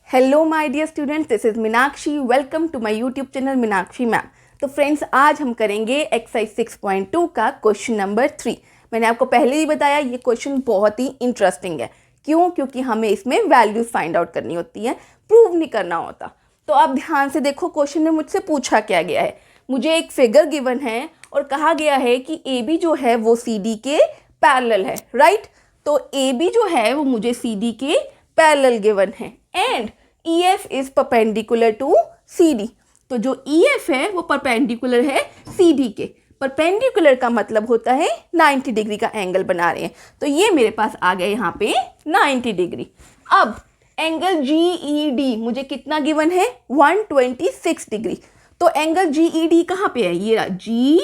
Hello my dear students, this is Meenakshi. Welcome to my YouTube channel Meenakshi ma'am. तो friends, आज हम करेंगे exercise 6.2 का क्वेश्चन नंबर 3। मैंने आपको पहले ही बताया ये क्वेश्चन बहुत ही इंटरेस्टिंग है। क्यों? क्योंकि हमें इसमें वैल्यूज फाइंड आउट करनी होती है, प्रूव नहीं करना होता। तो आप ध्यान से देखो, क्वेश्चन में मुझसे पूछा क्या गया है। मुझे एक फिगर गिवन है और कहा गया है कि ए बी जो है वो सी डी के पैरेलल है, राइट। तो ए बी जो है वो मुझे सी डी के पैरेलल गिवन है and E F is perpendicular to C D. तो जो ई एफ है वो परपेंडिकुलर है सी डी के। परपेंडिकुलर का मतलब होता है 90 डिग्री का एंगल बना रहे हैं। तो ये मेरे पास आ गया यहाँ पे 90 डिग्री। अब एंगल जी ई डी मुझे कितना गिवन है? 126 डिग्री। तो एंगल जी ई डी कहाँ पे है? ये रहा जी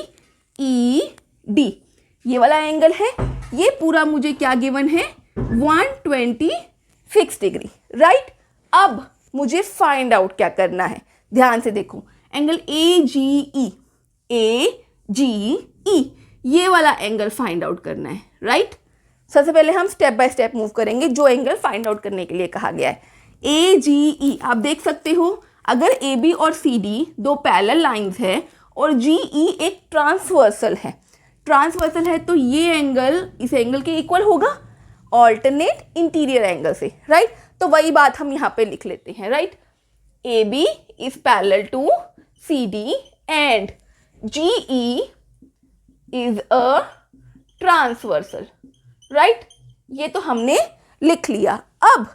ई डी, ये वाला एंगल है। ये पूरा मुझे क्या गिवन है? 126 डिग्री, राइट। अब मुझे फाइंड आउट क्या करना है, ध्यान से देखो। एंगल ए जी ई, ये वाला एंगल फाइंड आउट करना है, राइट। सबसे पहले हम स्टेप बाय स्टेप मूव करेंगे जो एंगल फाइंड आउट करने के लिए कहा गया है। ए जी ई, आप देख सकते हो, अगर ए बी और सी डी दो पैरेलल लाइंस है और जी ई एक ट्रांसवर्सल है, तो ये एंगल इस एंगल के इक्वल होगा ऑल्टरनेट इंटीरियर एंगल से, राइट। तो वही बात हम यहाँ पे लिख लेते हैं, right. A B is parallel to C D and G E is a transversal, right. ये तो हमने लिख लिया। अब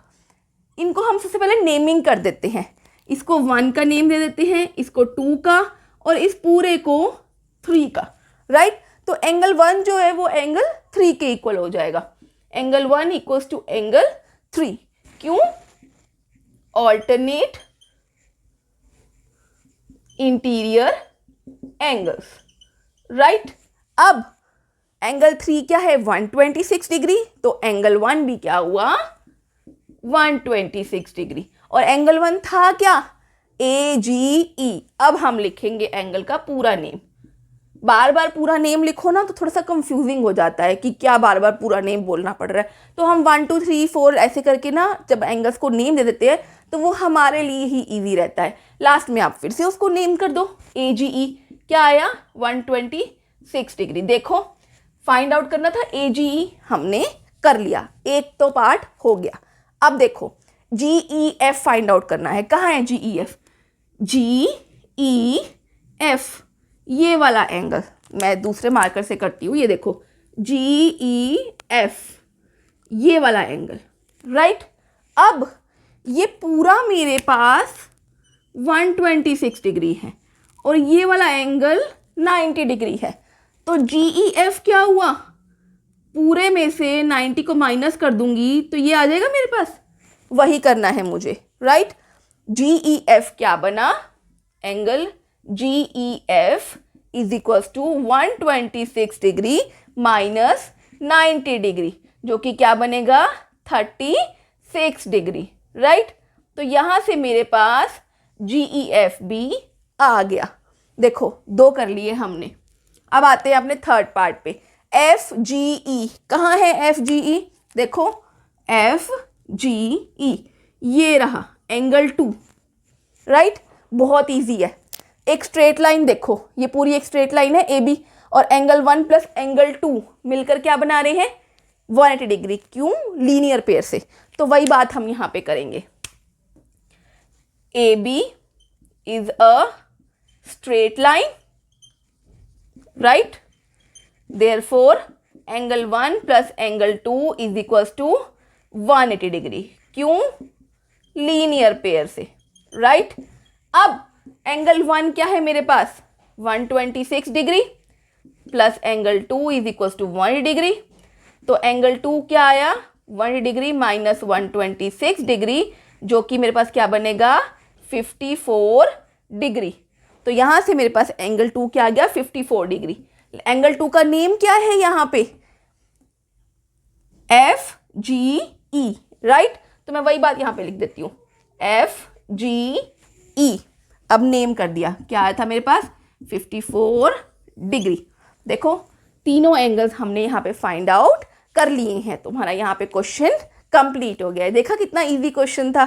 इनको हम सबसे पहले नेमिंग कर देते हैं। इसको 1 का नेम दे देते हैं, इसको 2 का और इस पूरे को 3 का, राइट। तो एंगल 1 जो है वो एंगल 3 के इक्वल हो जाएगा। Angle 1 equals to angle 3। क्यों? Alternate interior angles, right. अब एंगल 3 क्या है? 126 डिग्री। तो एंगल 1 भी क्या हुआ? 126 डिग्री। और एंगल 1 था क्या? ए जी ई। अब हम लिखेंगे एंगल का पूरा नेम। बार बार पूरा नेम लिखो ना तो थोड़ा सा कंफ्यूजिंग हो जाता है कि क्या बार बार पूरा नेम बोलना पड़ रहा है। तो हम 1 2 3 4 ऐसे करके ना जब एंगल्स को नेम दे देते हैं तो वो हमारे लिए ही इजी रहता है। लास्ट में आप फिर से उसको नेम कर दो। ए जी ई क्या आया? 126 डिग्री। देखो, फाइंड आउट करना था ए जी ई, हमने कर लिया, एक तो पार्ट हो गया। अब देखो जी ई एफ फाइंड आउट करना है। कहाँ है जी ई एफ? जी ई एफ, ये वाला एंगल मैं दूसरे मार्कर से करती हूँ। ये देखो जी ई एफ, ये वाला एंगल, राइट। अब ये पूरा मेरे पास 126 डिग्री है और ये वाला एंगल 90 डिग्री है। तो जी ई एफ क्या हुआ? पूरे में से 90 को माइनस कर दूंगी तो ये आ जाएगा मेरे पास। वही करना है मुझे, राइट। जी ई एफ क्या बना? Angle G E F is equals to 126 degree minus 90 degree, जो कि क्या बनेगा? 36 डिग्री, राइट। तो यहाँ से मेरे पास जी ई एफ भी आ गया। देखो, 2 कर लिए हमने। अब आते हैं अपने थर्ड पार्ट पे। एफ जी ई, कहाँ है एफ जी ई? देखो एफ जी ई, ये रहा एंगल 2, राइट। बहुत इजी है। एक स्ट्रेट लाइन देखो, ये पूरी एक स्ट्रेट लाइन है ए बी और एंगल 1 प्लस एंगल 2 मिलकर क्या बना रहे हैं? 180 डिग्री। क्यों? लीनियर पेयर से। तो वही बात हम यहाँ पे करेंगे। A B is a straight line, right. Therefore angle 1 plus angle 2 is equals to 180 degree. क्यों? लीनियर पेयर से, राइट। अब एंगल 1 क्या है मेरे पास? 126 degree plus angle 2 is equals to 180 degree. तो एंगल 2 क्या आया? 180 डिग्री माइनस 126 डिग्री, जो कि मेरे पास क्या बनेगा? 54 डिग्री। तो यहाँ से मेरे पास एंगल 2 क्या आ गया? 54 डिग्री। एंगल 2 का नेम क्या है यहाँ पे? एफ जी ई, राइट। तो मैं वही बात यहाँ पे लिख देती हूँ, एफ जी ई। अब नेम कर दिया। क्या आया था मेरे पास? 54 डिग्री। देखो, तीनों एंगल्स हमने यहाँ पे फाइंड आउट कर लिए हैं। तुम्हारा यहाँ पे क्वेश्चन कंप्लीट हो गया है। देखा कितना इजी क्वेश्चन था।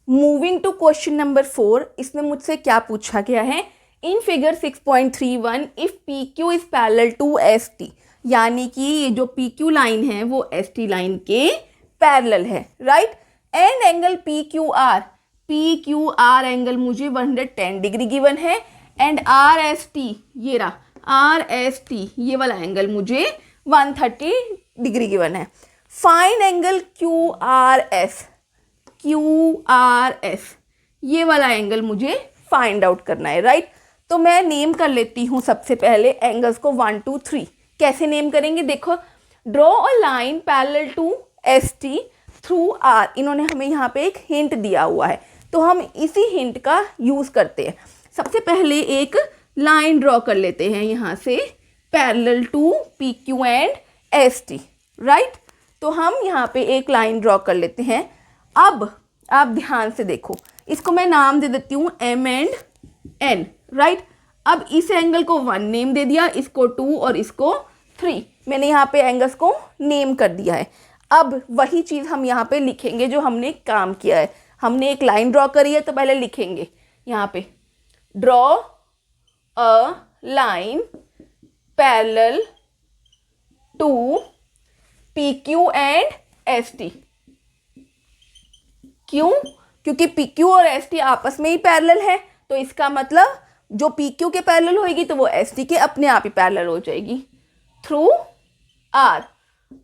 मूविंग टू क्वेश्चन नंबर 4, इसमें मुझसे क्या पूछा गया है, in figure 6.31 if P Q is parallel to S T, यानी कि ये जो पी क्यू लाइन है वो एस टी लाइन के पैरेलल है, right. And angle P Q R angle मुझे 110 डिग्री गिवन है, एंड आर एस टी, ये रहा आर एस टी, ये वाला एंगल मुझे 130 डिग्री गिवन है। Find angle Q R S, ये वाला एंगल मुझे फाइंड आउट करना है, राइट। तो मैं नेम कर लेती हूँ सबसे पहले एंगल्स को 1 2 3। कैसे नेम करेंगे, देखो, draw a line parallel to S T through R, इन्होंने हमें यहाँ पे एक हिंट दिया हुआ है, तो हम इसी हिंट का यूज़ करते हैं। सबसे पहले एक लाइन ड्रॉ कर लेते हैं यहाँ से parallel to P Q and S T, right. तो हम यहाँ पे एक लाइन ड्रॉ कर लेते हैं। अब आप ध्यान से देखो, इसको मैं नाम दे देती हूँ एम एंड एन, राइट। अब इस एंगल को 1 नेम दे दिया, इसको 2 और इसको 3, मैंने यहाँ पे एंगल्स को नेम कर दिया है। अब वही चीज़ हम यहाँ पे लिखेंगे जो हमने काम किया है। हमने एक लाइन ड्रॉ करी है, तो पहले लिखेंगे यहाँ पे draw a line parallel to P Q and S T. क्यों? क्योंकि पी क्यू और एस टी आपस में ही पैरेलल है, तो इसका मतलब जो पी क्यू के पैरेलल होएगी तो वो एस टी के अपने आप ही पैरेलल हो जाएगी। थ्रू आर,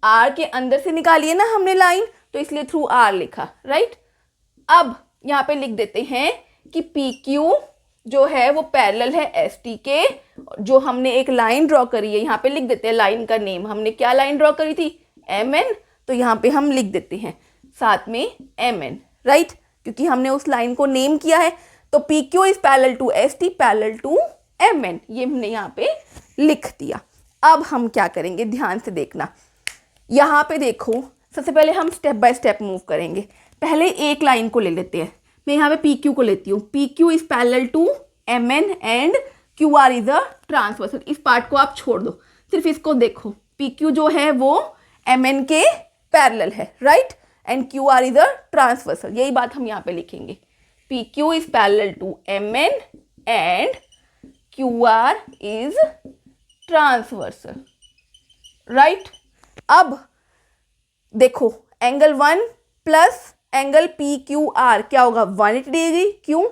आर के अंदर से निकालिए ना हमने लाइन, तो इसलिए थ्रू आर लिखा, राइट। अब यहाँ पे लिख देते हैं कि पी क्यू जो है वो पैरेलल है एस टी के, जो हमने एक लाइन ड्रॉ करी है, यहाँ पे लिख देते हैं लाइन का नेम। हमने क्या लाइन ड्रॉ करी थी, एम एन, तो यहाँ पे हम लिख देते हैं साथ में एम एन, राइट, क्योंकि हमने उस लाइन को नेम किया है। तो P Q is parallel to S T parallel to M N, ये हमने यहाँ पे लिख दिया। अब हम क्या करेंगे, ध्यान से देखना, यहाँ पे देखो, सबसे पहले हम स्टेप बाय स्टेप मूव करेंगे। पहले एक लाइन को ले लेते हैं, मैं यहाँ पे पी क्यू को लेती हूँ। P Q is parallel to M N and Q R is a transversal. इस पार्ट को आप छोड़ दो, सिर्फ इसको देखो। पी क्यू जो है वो एम एन के पैरेलल है, right, and Q R is a transversal, यही बात हम यहाँ पे लिखेंगे। P Q is parallel to M N and Q R is transversal, right. अब देखो, angle 1 plus angle P Q R क्या होगा, 180 डिग्री। क्यों?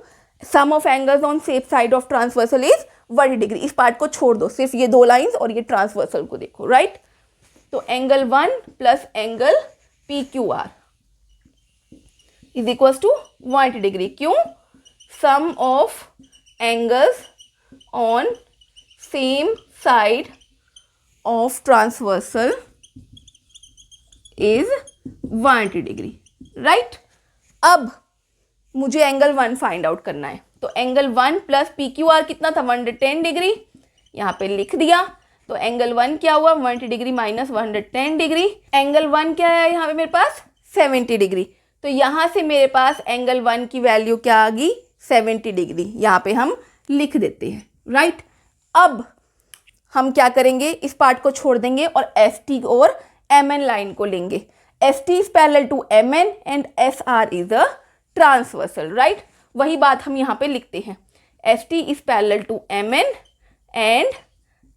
Sum of angles on same side of transversal is 180 degree. इस पार्ट को छोड़ दो, सिर्फ ये 2 लाइंस और ये ट्रांसवर्सल को देखो, राइट। तो angle 1 plus angle P Q R is equals to 180 degree. क्यों? Sum of angles on same side of transversal is 180 degree, right. अब मुझे एंगल 1 फाइंड आउट करना है, तो angle 1 plus P Q R कितना था, 110 डिग्री, यहाँ पे लिख दिया। तो एंगल 1 क्या हुआ, 180 डिग्री माइनस 110 डिग्री। एंगल 1 क्या है यहाँ पे मेरे पास, 70 डिग्री। तो यहाँ से मेरे पास एंगल 1 की वैल्यू क्या आ गई, 70 डिग्री, यहाँ पे हम लिख देते हैं, राइट। अब हम क्या करेंगे, इस पार्ट को छोड़ देंगे और एस टी और एम एन लाइन को लेंगे। S T is parallel to M N and S R is a transversal, right. वही बात हम यहाँ पे लिखते हैं, S T is parallel to M N and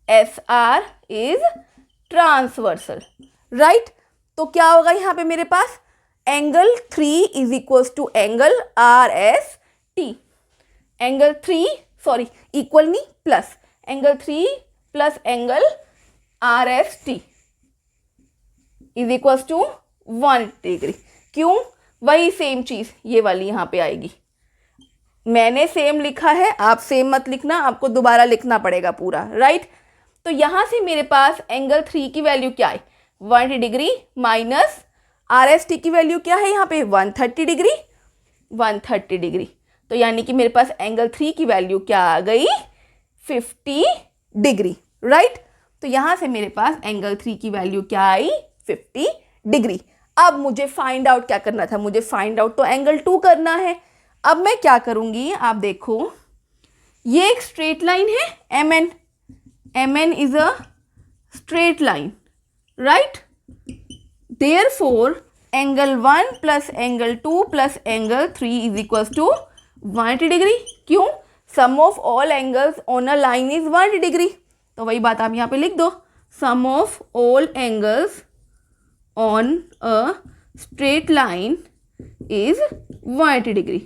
S R is transversal, right. तो क्या होगा यहाँ पे मेरे पास, angle 3 is equals to angle R S T. Angle 3 sorry equal नहीं plus, angle 3 plus angle R S T is equals to 180 degree. क्यों? वही सेम चीज़ ये वाली यहाँ पे आएगी। मैंने सेम लिखा है, आप सेम मत लिखना, आपको दोबारा लिखना पड़ेगा पूरा, राइट। तो यहाँ से मेरे पास एंगल 3 की वैल्यू क्या है, 180 degree minus are S T की वैल्यू क्या है यहाँ पे, 130 डिग्री, 130 डिग्री। तो यानी कि मेरे पास एंगल 3 की वैल्यू क्या आ गई, 50 डिग्री, राइट। तो यहाँ से मेरे पास एंगल 3 की वैल्यू क्या आई, 50 डिग्री। अब मुझे फाइंड आउट क्या करना था, मुझे फाइंड आउट तो एंगल 2 करना है। अब मैं क्या करूँगी, आप देखो, ये एक स्ट्रेट लाइन है M N, M N is a straight line, right. Therefore angle 1 plus angle 2 plus angle 3 is equals to 180 degree. क्यों? Sum of all angles on a line is 180 degree. तो वही बात आप यहाँ पे लिख दो, sum of all angles on a straight line is 180 degree,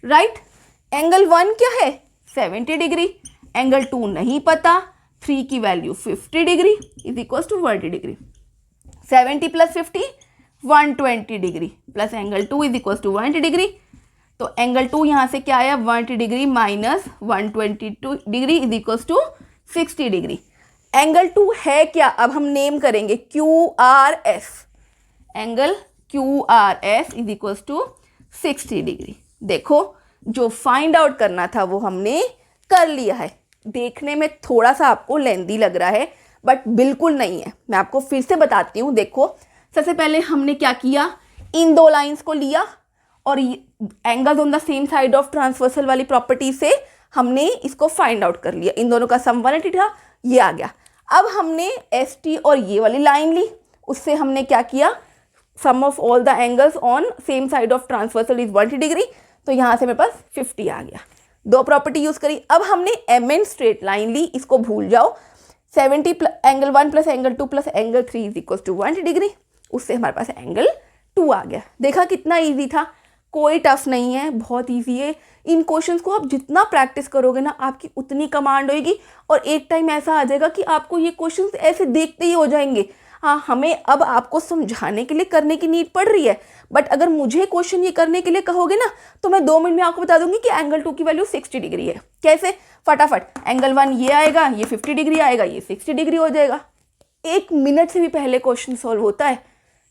right. Angle 1 क्या है? 70 डिग्री। एंगल 2 नहीं पता, 3 की value 50 degree is equal to 180 degree. 70 plus 50 120 degree plus angle 2 is equal to 180 degree. तो एंगल 2 यहाँ से क्या आया? 180 degree minus 122 degree is equal to 60 degree. Angle 2 है क्या? अब हम नेम करेंगे QRS। Angle QRS is equal to 60 degree. देखो, जो फाइंड आउट करना था वो हमने कर लिया है। देखने में थोड़ा सा आपको लेंदी लग रहा है बट बिल्कुल नहीं है। मैं आपको फिर से बताती हूँ। देखो, सबसे पहले हमने क्या किया, इन दो लाइंस को लिया और angles on the same side of transversal वाली प्रॉपर्टी से हमने इसको फाइंड आउट कर लिया। इन दोनों का सम 180 था, ये आ गया। अब हमने ST और ये वाली लाइन ली, उससे हमने क्या किया, sum of all the angles on same side of transversal is 180 degree. तो यहाँ से मेरे पास 50 आ गया। दो प्रॉपर्टी यूज करी। अब हमने MN स्ट्रेट लाइन ली, इसको भूल जाओ। 70 angle 1 plus angle 2 plus angle 3 is equal to 180 degree. उससे हमारे पास एंगल 2 आ गया। देखा कितना इजी था, कोई टफ नहीं है, बहुत इजी है। इन क्वेश्चंस को आप जितना प्रैक्टिस करोगे ना, आपकी उतनी कमांड होगी और एक टाइम ऐसा आ जाएगा कि आपको ये क्वेश्चंस ऐसे देखते ही हो जाएंगे। हाँ, हमें अब आपको समझाने के लिए करने की नीड पड़ रही है, बट अगर मुझे क्वेश्चन ये करने के लिए कहोगे ना तो मैं 2 मिनट में आपको बता दूंगी कि एंगल 2 की वैल्यू 60 डिग्री है। कैसे? फटाफट एंगल 1 ये आएगा, ये 50 डिग्री आएगा, ये 60 डिग्री हो जाएगा। 1 मिनट से भी पहले क्वेश्चन सॉल्व होता है।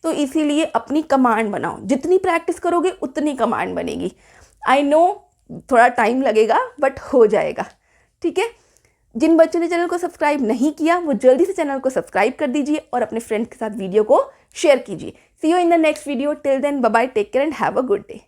तो इसीलिए अपनी कमांड बनाओ, जितनी प्रैक्टिस करोगे उतनी कमांड बनेगी। आई नो थोड़ा टाइम लगेगा बट हो जाएगा, ठीक है। जिन बच्चों ने चैनल को सब्सक्राइब नहीं किया वो जल्दी से चैनल को सब्सक्राइब कर दीजिए और अपने फ्रेंड के साथ वीडियो को शेयर कीजिए। See you in the next video. Till then bye bye, take care and have a good day.